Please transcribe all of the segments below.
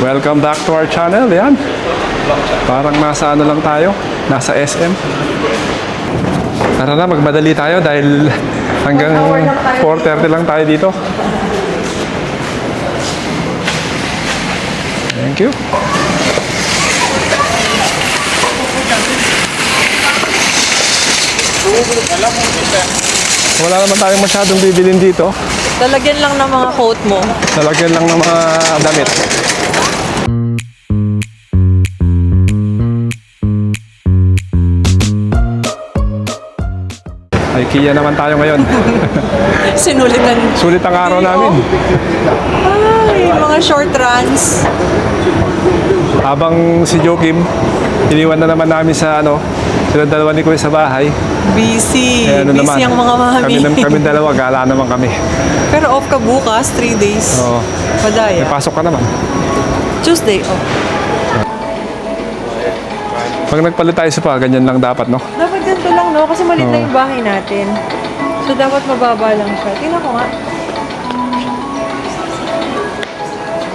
Welcome back to our channel. Yan. Parang nasa ano lang tayo. Nasa SM. Tara na, magmadali tayo dahil hanggang 4:30 lang tayo dito. Thank you. Wala naman tayong masyadong bibilin dito. Lalagyan lang ng mga coat mo. Lalagyan lang ng mga damit. IKEA naman tayo ngayon. Sinulitan. Sulit ang araw namin. Ay, mga short runs. Habang si Joakim, iniwan na naman namin sa sila dalawa ni Kuya sa bahay. Busy. Eh, Busy ang mga mami. Kami dalawa, gala naman kami. Pero off ka bukas, 3 days. Oo. Padaya. May pasok ka naman. Tuesday off. Pag nagpalit tayo sa ganyan lang dapat, no? Dapat ganito lang, no? Kasi maliit na yung bahay natin. So, dapat mababa lang siya. Tingnan ko nga.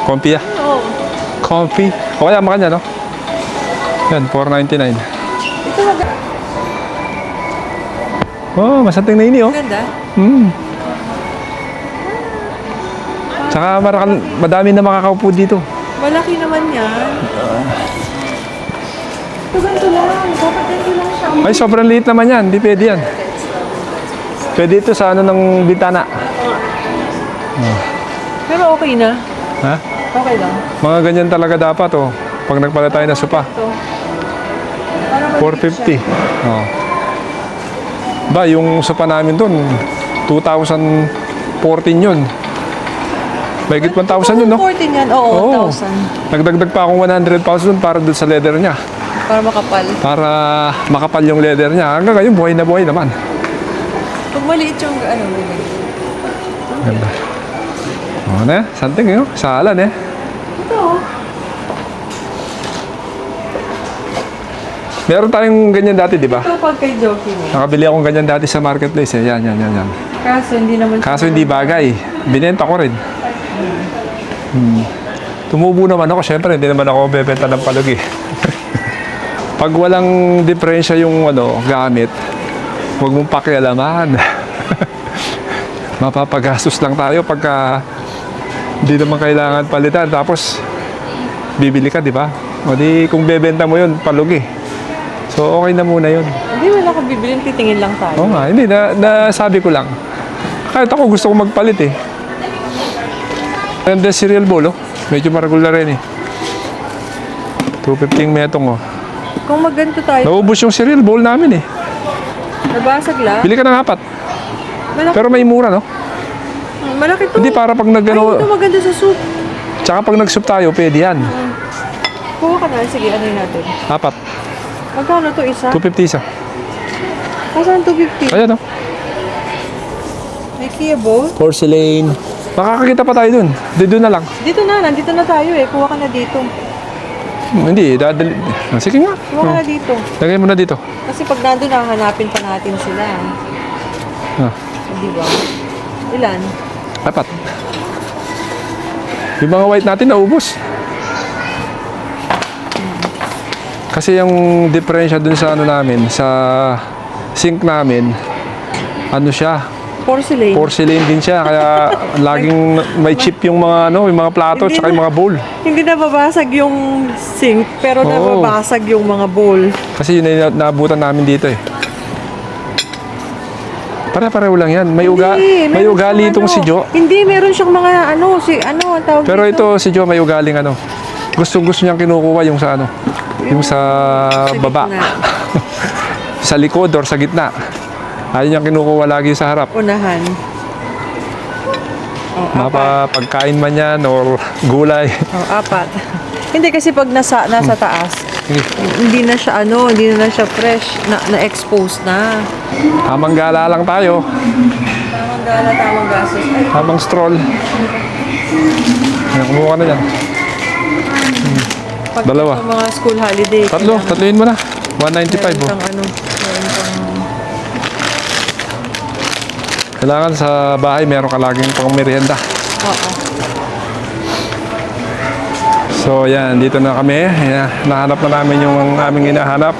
Comfy ah. Oo. Comfy. O kaya makanya, no? Yan, $4.99. Ito maganda. Oh, masanting na ini, oh. Ganda. Tsaka madami na makakaupo dito. Malaki naman yan. Ito ganito lang. Dapat ganito lang siya. Ay, sobrang liit naman yan. Hindi pwede yan. Pwede ito sa ng bintana. Pero okay na. Ha? Okay lang. Mga ganyan talaga dapat, oh. Pag nagpalit tayo ng sopa. Ito. Para maliit 450. siya. Oh. Ba, yung sopa namin doon, 2014 yun. Mahigit 1,000 yun, no? 14 yan. Oo, Oo. 1,000. Nagdagdag pa akong 100 pounds doon para doon sa leather niya. Para makapal. Para makapal yung leather niya. Hanggang ngayon, buhay na buhay naman. Pag maliit yung ganyan. Ganda. O na, something yun. Salan eh. Ito. Meron tayong ganyan dati, di ba? Ito pag kay Joking eh. Nakabili akong ganyan dati sa marketplace eh. Yan. Kaso hindi naman Kaso hindi bagay. Binenta ko rin. Tumubo naman ako. Siyempre, hindi naman ako bebenta ng palagi. Pag walang diferensya yung gamit, huwag mong pakialaman. Mapapagastos lang tayo pagka hindi naman kailangan palitan. Tapos, bibili ka, di ba? O di, kung bebenta mo yun, palugi. So, okay na muna yun. Hindi, wala ko bibilin. Titingin lang tayo. Oo nga, hindi. Nasabi ko lang. Kahit ako gusto kong magpalit eh. And the cereal bowl, oh. Medyo maregular rin eh. 215 metong, oh. Kung magganto tayo, Naubos yung cereal bowl namin eh. nabasag lang. Bili ka ng 4. Malaki, Pero may mura, no? malaki to. Hindi para pag Ay, ito maganda sa soup. Tsaka pag nag-soup tayo, pwede yan. Kuha ka na. Sige, ano yun natin? 4. Magkano to isa? 250 isa. Kasaan 250? Ayan, oh. May Kia bowl? Porcelain. Makakakita pa tayo dun. Doon na lang. Dito na, nandito na tayo eh. Kuha ka na dito. Hindi, dadali. Sige nga. Kuha ka na dito. Lagay mo na dito. Kasi pag nandun, hahanapin pa natin sila. Ah, Di ba? Ilan? 4. Yung mga white natin naubos. Kasi yung diferensya dun sa namin, sa sink namin, siya, Porcelain. porcelain din siya. Kaya laging may chip yung mga yung mga plato Hindi tsaka yung mga bowl. Hindi nababasag yung sink, pero Oo. nababasag yung mga bowl. Kasi yun yung naabutan namin dito eh. Pare-pareho lang yan. May Hindi, meron ugali siyang itong si Jo. Hindi, meron siyang mga ang tawag Pero dito? ito si Jo may ugaling Gusto niyang kinukuha yung sa yung sa baba. gitna. Sa likod or sa gitna. Ayun yung kinukuha lagi sa harap. Unahan. Oh, apat. Mapapagkain man yan or gulay. Oh, 4. Hindi kasi pag nasa taas, hindi na siya fresh, na-expose na. Tamang gala lang tayo. Tamang gala, tamang gasos. Ay, Tamang stroll. Ayan, kumuha ka na yan. pag Dalawa. ito mga school holiday. Tatluin mo na. 195 Meron oh. kang meron kang Kailangan sa bahay meron ka laging pang merienda. Oo. So yan, dito na kami. Ayan, nahanap na namin yung aming hinahanap.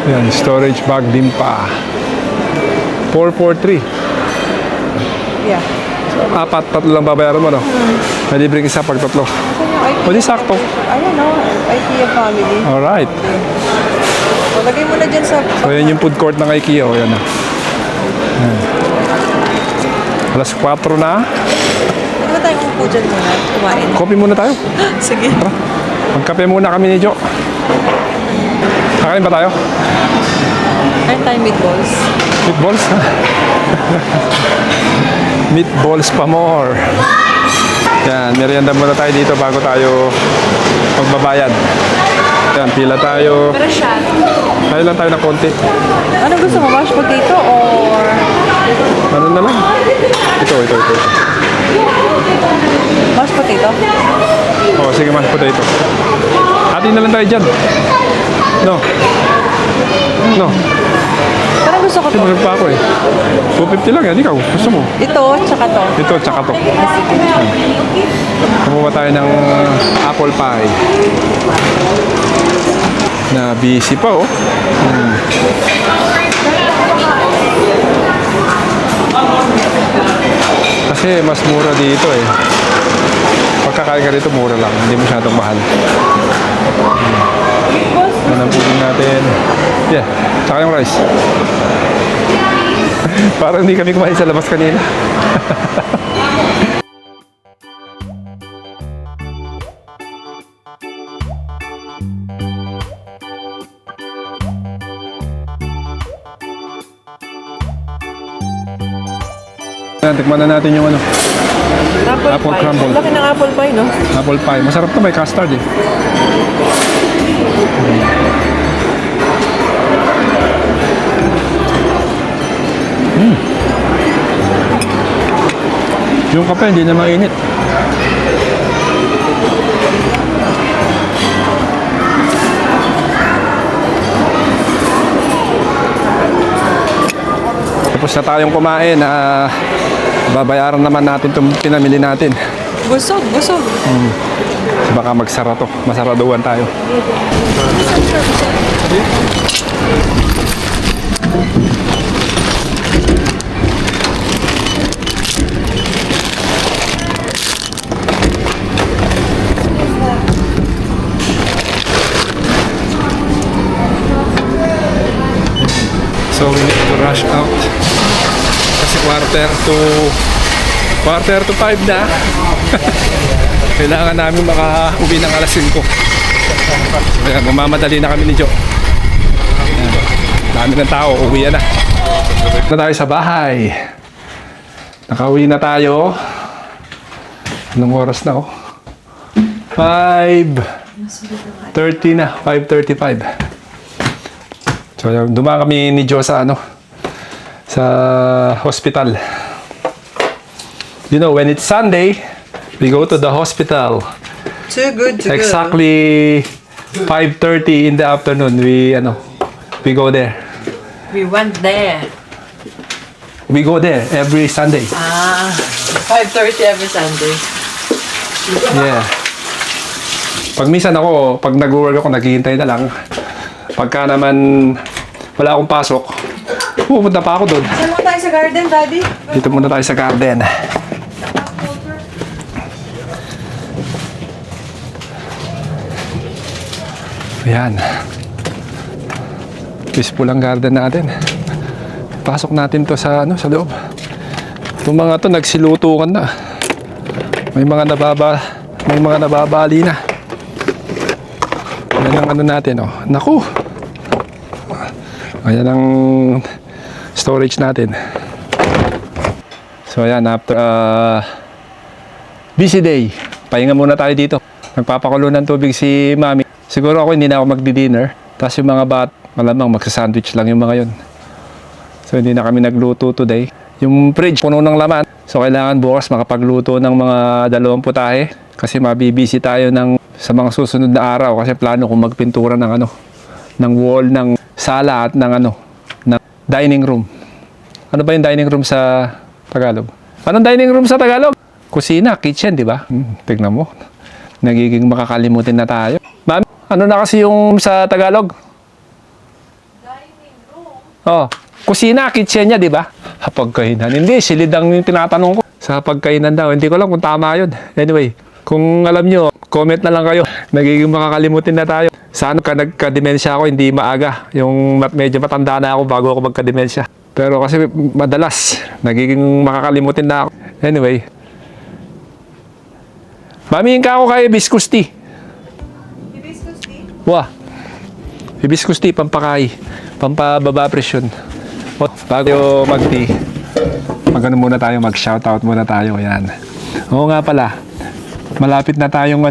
Yan, storage bag din pa. 443. Yeah. Apat, tatlo lang babayaran mo, no? May libreng isa pag tatlo. O di sakto. Ayan o, IKEA family. Alright. So, lagay mo na dyan sa... So yan yung food court ng IKEA. O yan na. Ayan. Alas 4 na. Di ba tayo umupo dyan muna? Kumain. Coffee muna tayo. Sige. Tara. Magkape muna kami ni Jo. Kakain ba tayo? Kain tayo meatballs. Meatballs? Meatballs pa more. Yan, merienda muna tayo dito bago tayo magbabayad. Yan, pila tayo. Pero siya. Tayo lang tayo ng konti. Ano gusto mo? Mashed potato or... Ano na lang? Ito. Mashed potato? Oo, sige, mashed potato. Atin na lang tayo dyan. No. Parang gusto ko Kasi to. busog pa ako eh. 250 lang yan, ikaw. Gusto mo? Ito, tsaka to. Ito, tsaka to. Kumuha tayo ng apple pie. Na busy pa oh. Kasi mas mura dito eh. Pagkakain ka dito, mura lang. Hindi masyadong mahal. Yan ang pudding natin. Yeah, tsaka yung rice. Parang hindi kami kumain sa labas kanina. Yan, tikman na natin yung ano, Apple pie. crumble. Laki ng apple pie, no? apple pie. Masarap to, may custard eh. Yung kape hindi na mainit. Tapos na tayong kumain. Babayaran naman natin itong pinamili natin. Busog. Baka magsara to. Masaraduhan tayo. So we need to rush out. Kasi quarter to 5 na. Kailangan namin makauwi ng alas 5. Kaya gumamadali na kami ni Jo. Ayan. Dami ng tao, uwi na. Na tayo sa bahay. Nakauwi na tayo. Anong oras na oh? 5:30 na, 5:35. So dumaan kami ni Jo sa sa hospital. You know, when it's Sunday, we go to the hospital. Too good to Exactly 5:30 in the afternoon. We go there. We went there. We go there every Sunday. 5:30 every Sunday. Yeah. Pag minsan pag nag-work ako, naghihintay na lang. Pagka naman wala akong pasok, pupunta pa ako doon. Saan mo tayo sa garden, Daddy? Dito muna tayo sa garden. Ayan. Peaceful ang garden natin. Pasok natin to sa sa loob. Itong mga to nagsilutukan na. May mga nababali na. Yan ang natin oh. Naku. Ayan ang storage natin. So ayan, after busy day, pahinga muna tayo dito. Nagpapakulo ng tubig si Mami. Siguro ako hindi na ako magdi-dinner. Tapos yung mga malamang magsa-sandwich lang yung mga yon. So hindi na kami nagluto today. Yung fridge puno ng laman. So kailangan bukas makapagluto ng mga 2 putahe. Kasi mabibisi tayo sa mga susunod na araw. Kasi plano kong magpintura ng ng wall, ng sala at ng dining room. Ano ba yung dining room sa Tagalog? Anong dining room sa Tagalog? Kusina, kitchen, di ba? Tignan mo. nagiging makakalimutin na tayo. Ma'am, ano na kasi yung sa Tagalog? Oh, kusina, kitchen niya, di ba? Pagkainan. Hindi, silid ang yung tinatanong ko. Sa pagkainan daw. Hindi ko lang kung tama yun. Anyway, kung alam nyo, comment na lang kayo. Nagiging makakalimutin na tayo. Sana ka nagka-demensya ako, hindi maaga. Yung medyo matanda na ako bago ako magka-demensya. Pero kasi madalas, nagiging makakalimutin na ako. Anyway. Mamihin ka ako kay hibiscus tea. Hibiscus tea? Wah. Hibiscus tea, pampakay. Pampababa presyon. O, bago mag-tea, mag-ano muna tayo, mag-shoutout muna tayo. Ayan. Oo nga pala, malapit na tayong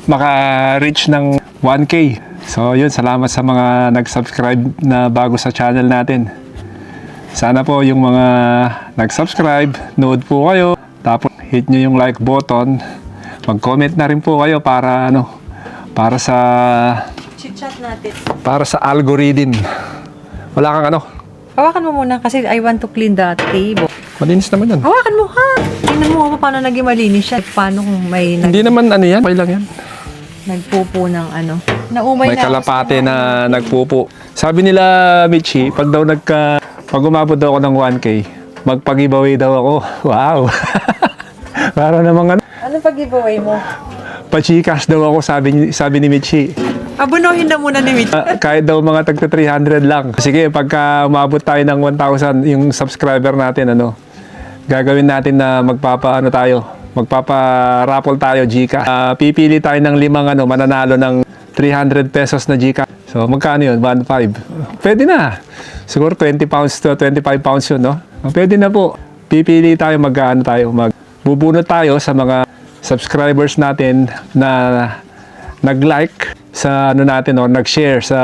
maka-reach ng 1K. So yun, salamat sa mga nag-subscribe na bago sa channel natin. Sana po yung mga nag-subscribe, nood po kayo. Tapos hit nyo yung like button. Mag-comment na rin po kayo para para sa Chit-chat natin. para sa algorithm. Wala kang Hawakan mo muna kasi I want to clean the table. malinis naman yan. Hawakan mo ha! Tingnan mo kung paano naging malinis siya. Paano kung may Hindi naman yan, okay lang yan. nagpupo ng Naumay May na ako kalapate sa- na nagpupo. Sabi nila, Michi, pag umabot daw ako ng 1K, magpag-giveaway daw ako. Wow! Para namang Anong pag-giveaway mo? pachikas daw ako, sabi ni Michi. Abunuhin na muna ni Mitch. Kahit daw mga tagta 300 lang. Sige, pagka umabot tayo ng 1,000, yung subscriber natin, gagawin natin na magpapa-raffle tayo, Gcash. Pipili tayo ng 5 mananalo ng 300 pesos na Gcash. So, magkano yun? 1.5. Pwede na. Siguro 20 pounds to 25 pounds yun, no? Pwede na po. Pipili tayo, magbubunot tayo sa mga subscribers natin na nag-like sa natin or nag-share sa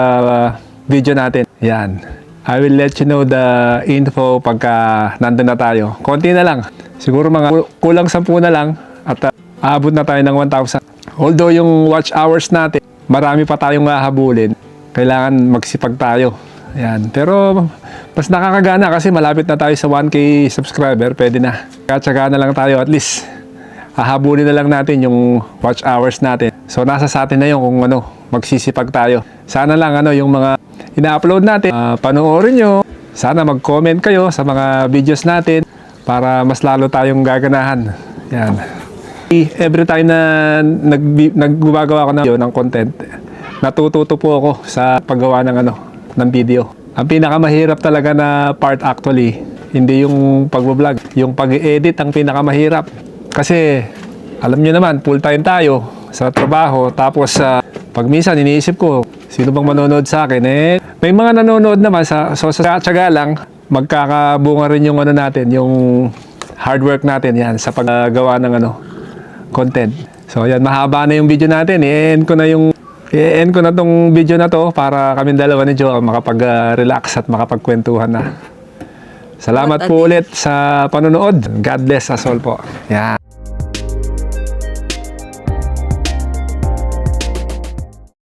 video natin. Yan. I will let you know the info pagka nandun na tayo. Konti na lang. Siguro mga kulang 10 na lang at aabot na tayo ng 1,000. Although yung watch hours natin, marami pa tayong hahabulin. Kailangan magsipag tayo. Yan. Pero mas nakakagana kasi malapit na tayo sa 1K subscriber. Pwede na. Katsaga na lang tayo at least. Hahabulin na lang natin yung watch hours natin. So nasa sa atin na yun kung magsisipag tayo. Sana lang yung mga ina-upload natin, panoorin nyo. Sana mag-comment kayo sa mga videos natin para mas lalo tayong gaganahan. Yan. Every time na nagbagawa ko ng content, natututo po ako sa paggawa ng video. Ang pinakamahirap talaga na part actually, hindi yung pag-vlog, yung pag-edit ang pinakamahirap. Kasi alam nyo naman, full-time tayo sa trabaho. Tapos pag minsan iniisip ko, sino bang manonood sa akin? May mga nanonood naman sa tsaga lang, magkakabunga rin yung natin, yung hard work natin yan sa paggawa ng content. So yan, mahaba na yung video natin. I-end ko na tong video na to para kami dalawa ni Joe makapag-relax at makapagkwentuhan na. Salamat po ulit sa panonood. God bless us all po. Yan.